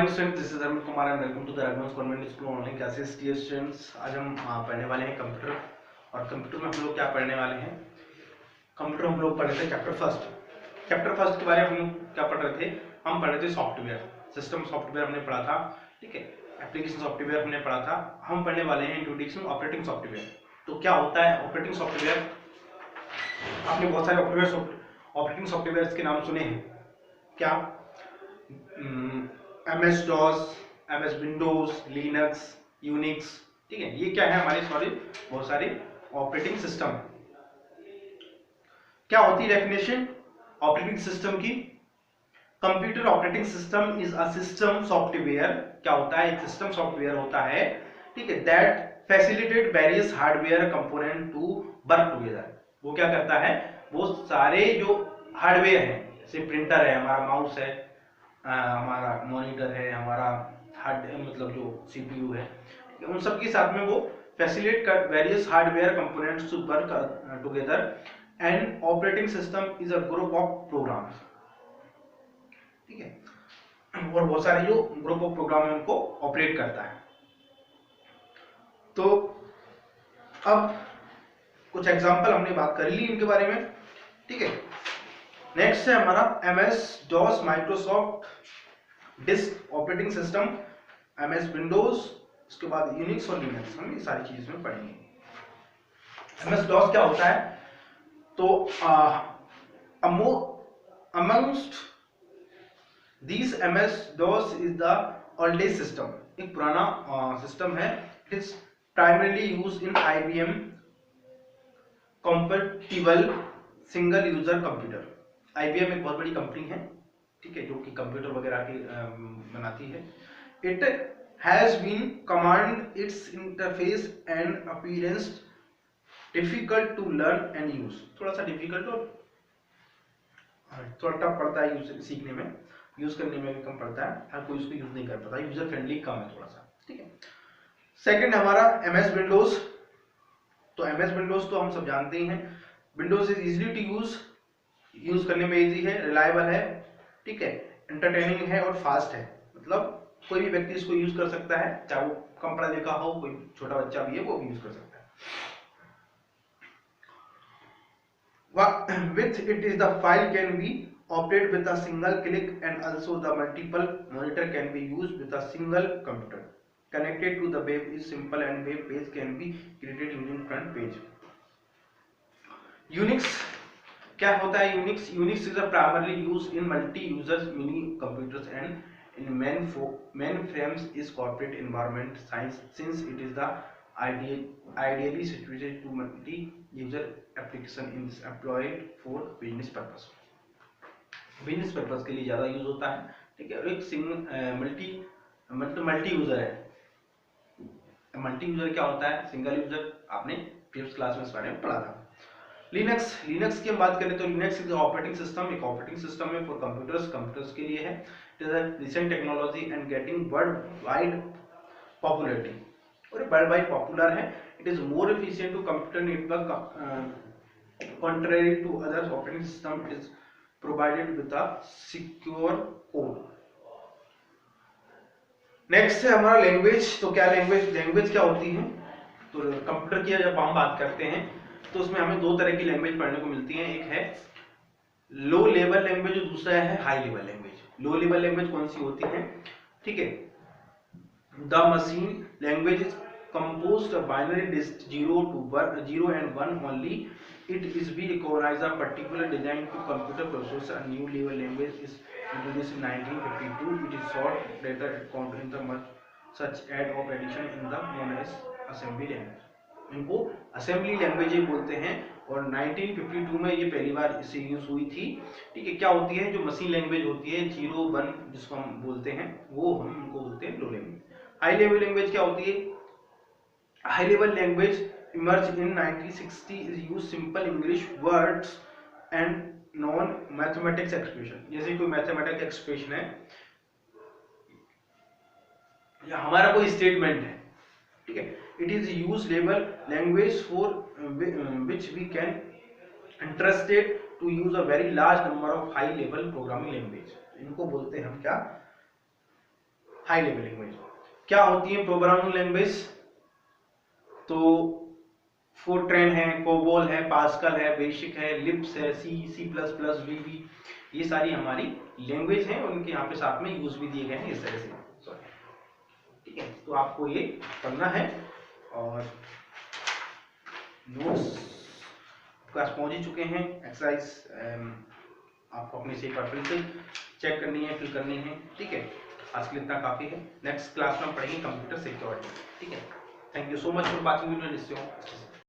Morning students, this is Arvind Kumar and welcome to the Raghuvansh convent school online classes. Dear students, आज हम पढ़ने वाले हैं कंप्यूटर। और कंप्यूटर में हम लोग क्या पढ़ने वाले हैं? कंप्यूटर हम लोग पढ़ रहे थे चैप्टर फर्स्ट के बारे में हम लोग क्या पढ़ रहे थे? हम पढ़ रहे थे सॉफ्टवेयर, सिस्टम सॉफ्टवेयर हमने पढ़ा था, ठीक है। एप्लीकेशन सॉफ्टवेयर हमने पढ़ा था। हम पढ़ने वाले हैं इंट्रोडक्शन ऑपरेटिंग सॉफ्टवेयर। तो क्या होता है ऑपरेटिंग सॉफ्टवेयर? आपने बहुत सारे ऑपरेटिंग सॉफ्टवेयर के नाम सुने हैं क्या? MS DOS, MS Windows, Linux, Unix, ठीक है। ये क्या है हमारे बहुत सारे ऑपरेटिंग सिस्टम। क्या होती है डेफिनेशन ऑपरेटिंग सिस्टम की? Computer operating system is a system software. क्या होता है? एक सिस्टम सॉफ्टवेयर होता है, ठीक है, that facilitate various hardware component to work together. वो क्या करता है? वो सारे जो हार्डवेयर हैं, जैसे प्रिंटर है, हमारा माउस है, हमारा मॉनिटर है, हमारा हार्ड मतलब जो CPU है, उन सब के साथ में वो फैसिलिटेट कर various hardware components to work together. And operating system is a group of programs, ठीक है। और बहुत सारे जो ग्रुप ऑफ प्रोग्राम है उनको ऑपरेट करता है। तो अब कुछ एग्जांपल हमने बात कर ली इनके बारे में, ठीक है। नेक्स्ट है हमारा MS DOS, Microsoft disk operating system, MS Windows, उसके बाद यूनिक्स और लिनक्स, हम ये सारी चीजें में पढ़ेंगे। MS DOS क्या होता है? तो amongst these MS DOS is the oldest system, एक पुराना सिस्टम है। It is primarily used in IBM compatible single user computer. IBM एक बहुत बड़ी कंपनी है, ठीक है, जो कि कंप्यूटर वगैरह की बनाती है। It has been command its interface and appearance difficult to learn and use. थोड़ा सा डिफिकल्ट और थोड़ा टफ पड़ता है यूज सीखने में, यूज करने में भी कम पड़ता है, हर कोई उसको यूज नहीं कर पाता, यूजर फ्रेंडली कम है थोड़ा सा, ठीक है। सेकंड हमारा MS विंडोज। तो MS विंडोज तो हम सब जानते ही हैं। Windows is easily to use करने में इजी है, रिलायबल है, ठीक है, एंटरटेनिंग है और फास्ट है। मतलब कोई भी व्यक्ति इसको यूज कर सकता है, चाहे वो कम पढ़ा लिखा हो, कोई छोटा बच्चा भी है वो भी यूज कर सकता है। With it is the file can be operate with a single click and also the multiple monitor can be used with a single computer connected to the web is simple and web page can be created using front page. Unix क्या होता है? Unix is primarily used in multi users mini computers and in mainframes is corporate environment science since it is the ideally situated to multi user application is employed for business purpose। Business purpose के लिए ज्यादा use होता है, ठीक है। और एक single multi user है। मल्टी यूजर क्या होता है? सिंगल यूजर, आपने प्रीवियस क्लास में इस बारे में पढ़ा था। लिनक्स की हम बात करें तो लिनक्स इज ऑपरेटिंग सिस्टम, एक ऑपरेटिंग सिस्टम है फॉर कंप्यूटर्स के लिए है। It is a recent technology and getting world wide popularity, और वर्ल्ड वाइड पॉपुलर है। It is more efficient to computer network contrary to other operating system. It is provided with a secure code। Next है हमारा language. तो क्या language क्या होती है? तो कंप्यूटर की जब हम बात करते हैं तो उसमें हमें दो तरह की लैंग्वेज पढ़ने को मिलती है। एक है लो लेवल लैंग्वेज और दूसरा है high level language. Low level language कौन सी होती है? ठीक है, the machine language is composed of binary list 0 and 1 only. It is we recognize a particular design to computer process. A new level language is introduced in 1952. It is short data account in the much such add of addition in the known as assembly language। इनको assembly language बोलते हैं और 1952 में ये पहली बार इसे use हुई थी, ठीक है। क्या होती है? जो मशीन लैंग्वेज होती है 0 1 जिसको हम बोलते हैं, वो हम इनको बोलते हैं लो लैंग्वेज। हाई लेवल लैंग्वेज क्या होती है? High level language emerged in 1960 is use simple English words and non mathematics expression। जैसे कोई मैथमेटिक्स एक्सप्रेशन है या हमारा कोई स्टेटमेंट है, ठीक है, it is use level language for which we can interested to use a very large number of high level programming language. इनको बोलते हैं हम क्या? High level language. क्या होती है प्रोग्रामिंग लैंग्वेज? तो फोरट्रैन है, कोबोल है, पास्कल है, बेसिक है, लिप्स है, सी प्लस प्लस, वीबी, ये सारी हमारी लैंग्वेज हैं, उनके यहाँ पे साथ में यूज भी दिए गए हैं इस तरह से। ठीक है, तो आपको ये पढ़ना है और नोट्स क्लास पहुंच ही चुके हैं। एक्सरसाइज आपको अपने से एक बार फिर से चेक करनी है, फिल करनी है। ठीक है, आज के लिए इतना काफी है। नेक्स्ट क्लास में हम पढ़ेंगे कंप्यूटर सिक्योरिटी। ठीक है, thank you so much for watching video.